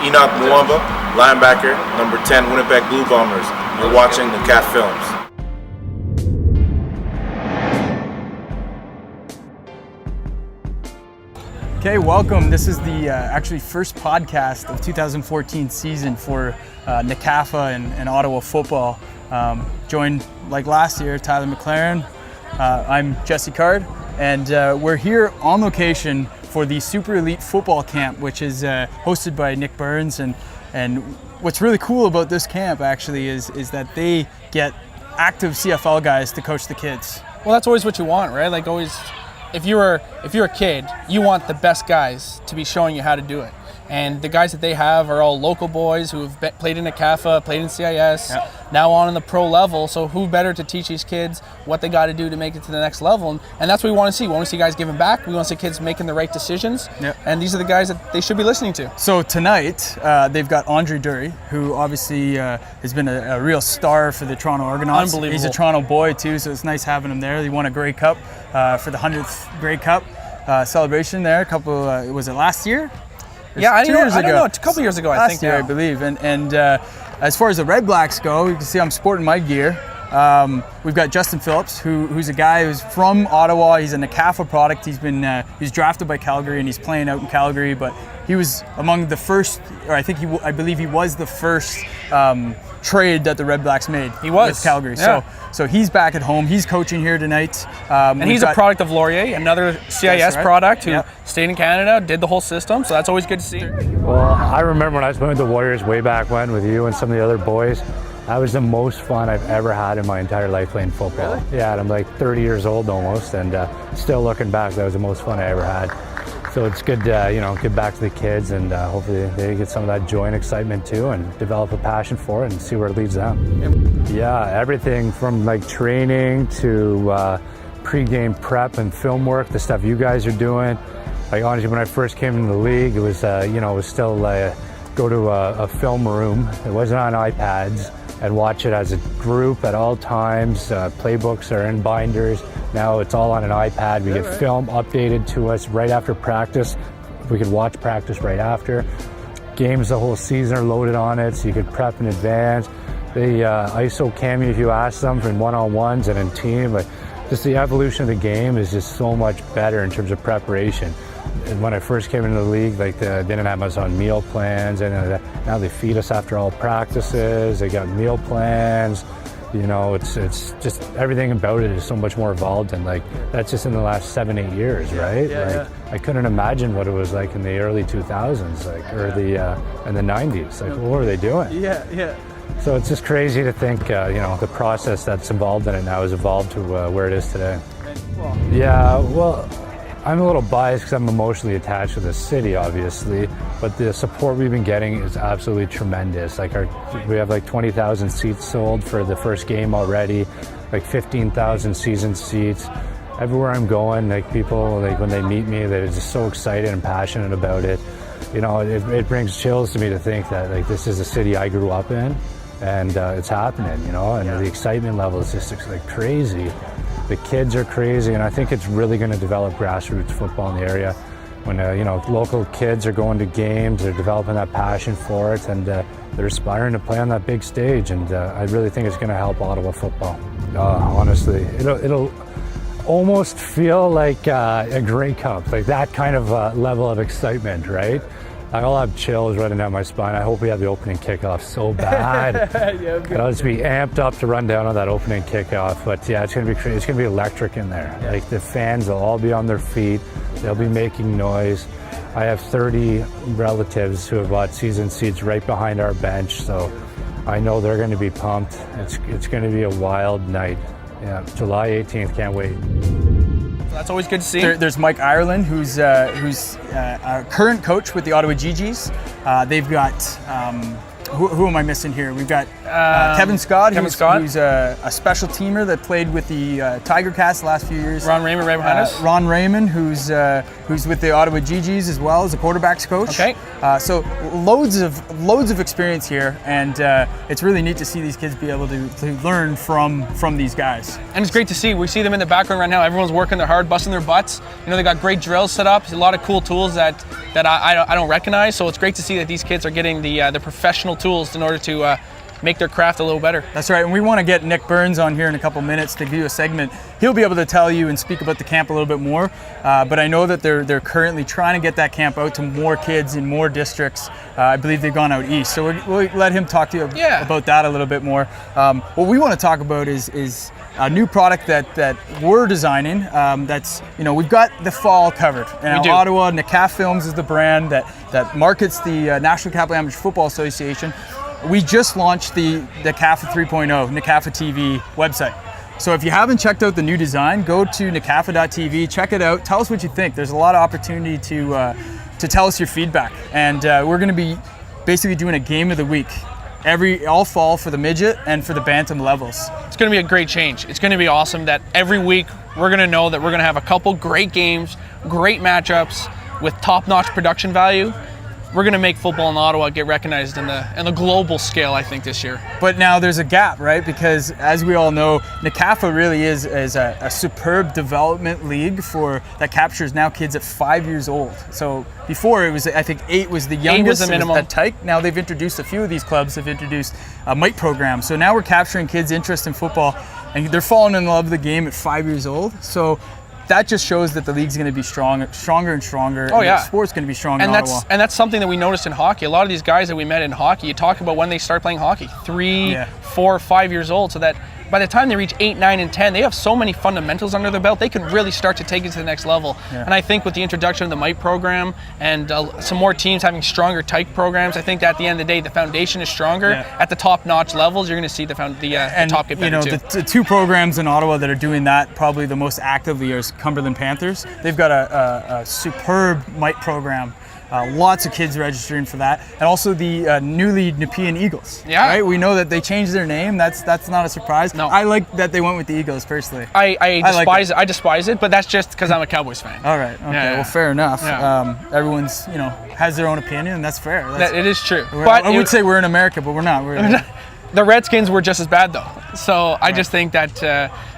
Enoch Mwamba, linebacker, number 10, Winnipeg Blue Bombers. You're watching the NCAFA Films. Okay, welcome. This is the actually first podcast of 2014 season for NCAFA and Ottawa football. Joined like last year, Tyler McLaren. I'm Jesse Card, and we're here on location for the Super Elite Football Camp, which is hosted by Nick Burns. And what's really cool about this camp actually is that they get active CFL guys to coach the kids. Well, that's always what you want, right? Like always, if you're a kid, you want the best guys to be showing you how to do it. And the guys that they have are all local boys who have played in NCAFA, played in CIS, now on in the pro level. So who better to teach these kids what they got to do to make it to the next level? And that's what we want to see. We want to see guys giving back. We want to see kids making the right decisions. And these are the guys that they should be listening to. So tonight, they've got Andre Dury, who obviously has been a real star for the Toronto Argonauts. Unbelievable. He's a Toronto boy too, so it's nice having him there. He won a Grey Cup for the 100th Grey Cup celebration there. Was it last year? Yeah, I don't know. A couple years ago, I think. I believe. And as far as the Red Blacks go, you can see I'm sporting my gear. We've got Justin Phillips, who's a guy who's from Ottawa. He's a NCAFA product. He's drafted by Calgary and he's playing out in Calgary. But he was among the first, or I believe he was the first trade that the Red Blacks made. He was with Calgary. Yeah. So he's back at home. He's coaching here tonight. And he's a product of Laurier, another CIS product who stayed in Canada, did the whole system. So that's always good to see. Well, I remember when I was playing with the Warriors way back when with you and some of the other boys. That was the most fun I've ever had in my entire life playing football. Really? Yeah, and I'm like 30 years old almost, and still looking back, that was the most fun I ever had. So it's good to get back to the kids, and hopefully they get some of that joy and excitement too, and develop a passion for it and see where it leads them. Yeah, everything from like training to pre-game prep and film work, the stuff you guys are doing. Like honestly, when I first came into the league, it was it was still go to a film room. It wasn't on iPads. And watch it as a group at all times. Playbooks are in binders. Now it's all on an iPad. We get film updated to us right after practice. We could watch practice right after. Games the whole season are loaded on it, so you could prep in advance. They ISO cam you if you ask them for one-on-ones and in team. But just the evolution of the game is just so much better in terms of preparation. And when I first came into the league, they didn't have us on meal plans, and now they feed us after all practices. They got meal plans. It's just everything about it is so much more evolved, and that's just in the last 7-8 years, right? I couldn't imagine what it was like in the early 2000s, in the 90s. What were they doing? Yeah. So it's just crazy to think, the process that's involved in it now has evolved to where it is today. Yeah, well, I'm a little biased because I'm emotionally attached to the city, obviously, but the support we've been getting is absolutely tremendous. We have 20,000 seats sold for the first game already, 15,000 season seats. Everywhere I'm going, people, when they meet me, they're just so excited and passionate about it. It brings chills to me to think that this is a city I grew up in, and it's happening, and the excitement level is just crazy. The kids are crazy, and I think it's really going to develop grassroots football in the area. When local kids are going to games, they're developing that passion for it, and they're aspiring to play on that big stage. And I really think it's going to help Ottawa football. Honestly, it'll almost feel like a Grey Cup, that kind of level of excitement, right? I'll have chills running down my spine. I hope we have the opening kickoff so bad. I'll just be amped up to run down on that opening kickoff. But yeah, it's going to be crazy. It's going to be electric in there. The fans will all be on their feet. They'll be making noise. I have 30 relatives who have bought season seats right behind our bench, so I know they're going to be pumped. It's going to be a wild night. Yeah, July 18th. Can't wait. That's always good to see. There's Mike Ireland, who's our current coach with the Ottawa GGs. They've got, who am I missing here? We've got Kevin Scott, who's a special teamer that played with the Tiger Cats the last few years. Ron Raymond right behind us. Ron Raymond, who's who's with the Ottawa GGs as well as a quarterbacks coach. Okay. So loads of experience here, and it's really neat to see these kids be able to learn from these guys. And it's great to see. We see them in the background right now. Everyone's working their hard, busting their butts. You know, they got great drills set up. A lot of cool tools that I don't recognize. So it's great to see that these kids are getting the professional tools in order to make their craft a little better. That's right, and we want to get Nick Burns on here in a couple minutes to give you a segment. He'll be able to tell you and speak about the camp a little bit more, but I know that they're currently trying to get that camp out to more kids in more districts. I believe they've gone out east, so we'll let him talk to you about that a little bit more. What we want to talk about is a new product that we're designing. That's, you know, we've got the fall covered. And in Ottawa, NCAFA Films is the brand that markets the National Capital Amateur Football Association. We just launched the NCAFA 3.0, NCAFA TV website. So if you haven't checked out the new design, go to ncafa.tv, check it out, tell us what you think. There's a lot of opportunity to tell us your feedback. And we're going to be basically doing a game of the week all fall for the midget and for the bantam levels. It's going to be a great change. It's going to be awesome that every week we're going to know that we're going to have a couple great games, great matchups with top-notch production value. We're going to make football in Ottawa get recognized in the global scale, I think, this year. But now there's a gap, right? Because as we all know, NCAFA really is a superb development league that captures now kids at 5 years old. So before it was, I think 8 was the youngest. 8 was the minimum. At Tyke. Now they've introduced, a few of these clubs have introduced a MITE program. So now we're capturing kids' interest in football, and they're falling in love with the game at 5 years old. So that just shows that the league's going to be stronger and stronger. Oh, yeah. The sport's going to be strong in Ottawa. And that's something that we noticed in hockey. A lot of these guys that we met in hockey, you talk about when they start playing hockey, 3, 4, 5 years old, so that by the time they reach 8, 9, and 10, they have so many fundamentals under their belt, they can really start to take it to the next level. Yeah. And I think with the introduction of the MITE program and some more teams having stronger type programs, I think that at the end of the day, the foundation is stronger. Yeah. At the top-notch levels, you're going to see the top get better, too. The two programs in Ottawa that are doing that probably the most actively are Cumberland Panthers. They've got a superb MITE program. Lots of kids registering for that, and also the newly Nepean Eagles. Yeah, right. We know that they changed their name. That's not a surprise. No, I like that they went with the Eagles personally. I despise it, but that's just because I'm a Cowboys fan. All right. Okay. Yeah. Well, fair enough. Yeah. Everyone's has their own opinion, and that's fair. It is true. But I would say we're in America, but we're not. The Redskins were just as bad though. So I just think that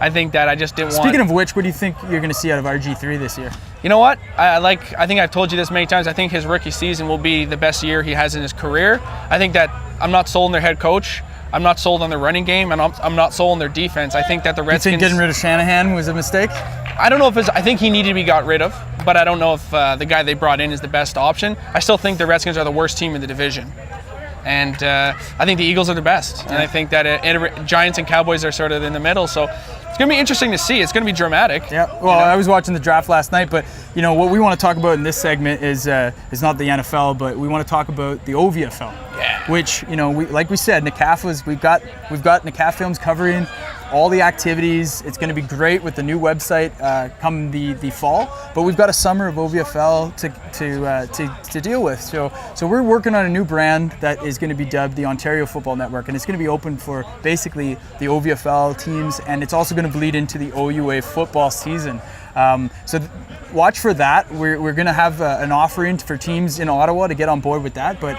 I just didn't want. Speaking of which, what do you think you're going to see out of RG3 this year? You know what? I think I've told you this many times. I think his rookie season will be the best year he has in his career. I think that I'm not sold on their head coach. I'm not sold on their running game, and I'm not sold on their defense. I think that the Redskins. You think getting rid of Shanahan was a mistake? I don't know if I think he needed to be got rid of, but I don't know if the guy they brought in is the best option. I still think the Redskins are the worst team in the division. And I think the Eagles are the best. And I think that Giants and Cowboys are sort of in the middle. So it's going to be interesting to see. It's going to be dramatic. Yeah. Well, I was watching the draft last night, but what we want to talk about in this segment is not the NFL, but we want to talk about the OVFL. Yeah. Which like we said, NCAFA's we've got NCAFA Films covering all the activities. It's going to be great with the new website come the fall, but we've got a summer of OVFL to deal with. So we're working on a new brand that is going to be dubbed the Ontario Football Network, and it's going to be open for basically the OVFL teams, and it's also going to bleed into the OUA football season. Watch for that. We're going to have an offering for teams in Ottawa to get on board with that. But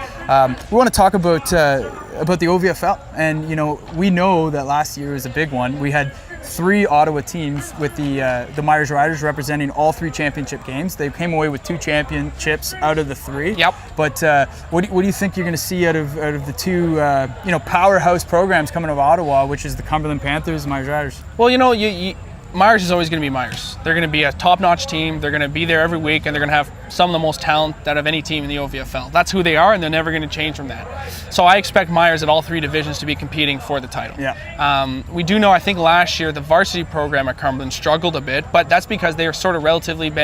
we want to talk about the OVFL, and we know that last year was a big one. We had 3 Ottawa teams with the Myers Riders representing all 3 championship games. They came away with 2 championships out of the 3. Yep. But what do you think you're going to see out of the 2 powerhouse programs coming out of Ottawa, which is the Cumberland Panthers and Myers Riders? Well, Myers is always going to be Myers. They're going to be a top-notch team. They're going to be there every week, and they're going to have some of the most talent out of any team in the OVFL. That's who they are, and they're never going to change from that. So I expect Myers at all 3 divisions to be competing for the title. Yeah. We do know, I think last year, the varsity program at Cumberland struggled a bit, but that's because they are sort of they've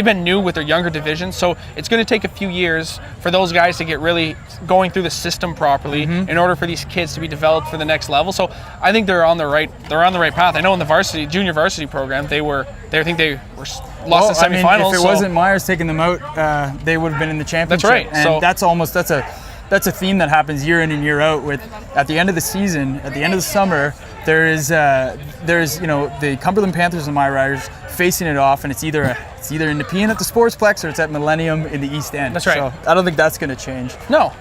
been new with their younger divisions, so it's going to take a few years for those guys to get really going through the system properly in order for these kids to be developed for the next level. So I think they're on the right path. I know in the junior varsity program, they lost the semifinals. If it wasn't Myers taking them out, they would have been in the championship. That's right. And that's a theme that happens year in and year out. With at the end of the season, at the end of the summer, there's the Cumberland Panthers and my Riders facing it off, and it's either in Nepean at the Sportsplex or it's at Millennium in the East End. That's right. So I don't think that's going to change. No.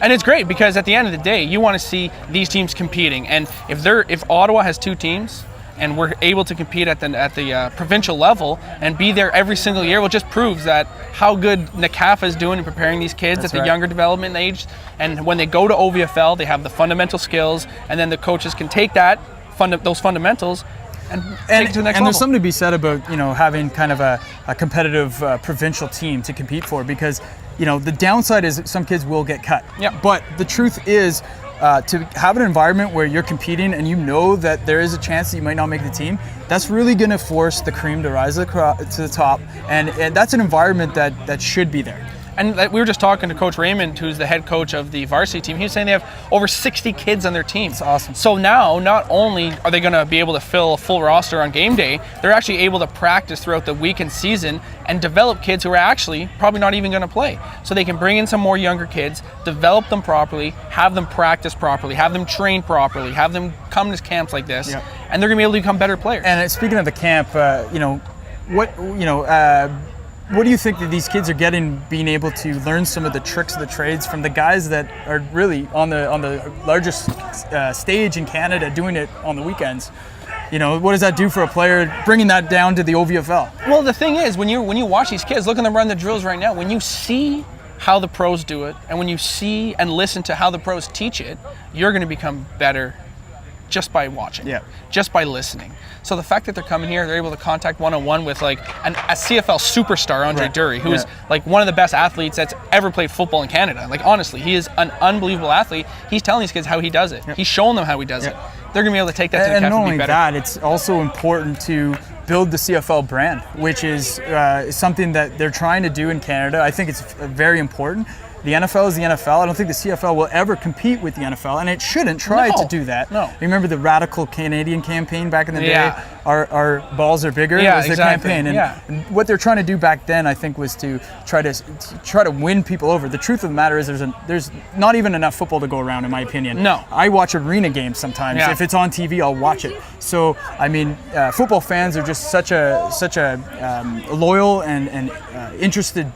And it's great because at the end of the day, you want to see these teams competing. And if Ottawa has 2 teams and we're able to compete at the provincial level and be there every single year, well, it just proves that how good NCAFA is doing in preparing these kids at the younger development age. And when they go to OVFL, they have the fundamental skills, and then the coaches can take those fundamentals and take it to the next level. There's something to be said about having kind of a competitive provincial team to compete for, because the downside is some kids will get cut. Yeah. But the truth is, to have an environment where you're competing and that there is a chance that you might not make the team, that's really going to force the cream to rise to the top, and that's an environment that should be there. And we were just talking to Coach Raymond, who's the head coach of the varsity team. He was saying they have over 60 kids on their team. That's awesome. So now, not only are they going to be able to fill a full roster on game day, they're actually able to practice throughout the week and season and develop kids who are actually probably not even going to play. So they can bring in some more younger kids, develop them properly, have them practice properly, have them train properly, have them come to camps like this, and they're going to be able to become better players. And speaking of the camp, what do you think that these kids are getting, being able to learn some of the tricks of the trades from the guys that are really on the largest stage in Canada, doing it on the weekends? What does that do for a player, bringing that down to the OVFL? Well, the thing is, when you watch these kids, look at them run the drills right now, when you see how the pros do it, and when you see and listen to how the pros teach it, you're going to become better just by watching, just by listening. So the fact that they're coming here, they're able to contact one-on-one with a CFL superstar, Andre Dury, who is one of the best athletes that's ever played football in Canada. Honestly, he is an unbelievable athlete. He's telling these kids how he does it. He's showing them how he does it. They're going to be able to take that to the and CAF not and be only better. that, it's also important to build the CFL brand, which is something that they're trying to do in Canada. I think it's very important. The NFL is the NFL. I don't think the CFL will ever compete with the NFL, and it shouldn't try to do that. No. Remember the Radical Canadian campaign back in the day? Our balls are bigger was their campaign. And what they're trying to do back then, I think, was to try to win people over. The truth of the matter is there's not even enough football to go around, in my opinion. No. I watch arena games sometimes. If it's on TV, I'll watch it. So, football fans are just such a loyal and interested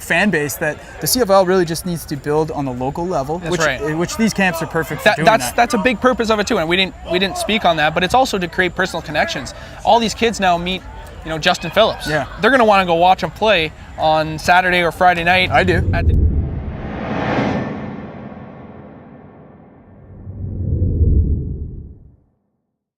fan base that the CFL really just needs to build on the local level, which these camps are perfect for doing that. That's a big purpose of it too, and we didn't speak on that, but it's also to create personal connections. All these kids now meet Justin Phillips. Yeah. They're going to want to go watch him play on Saturday or Friday night. I do. At the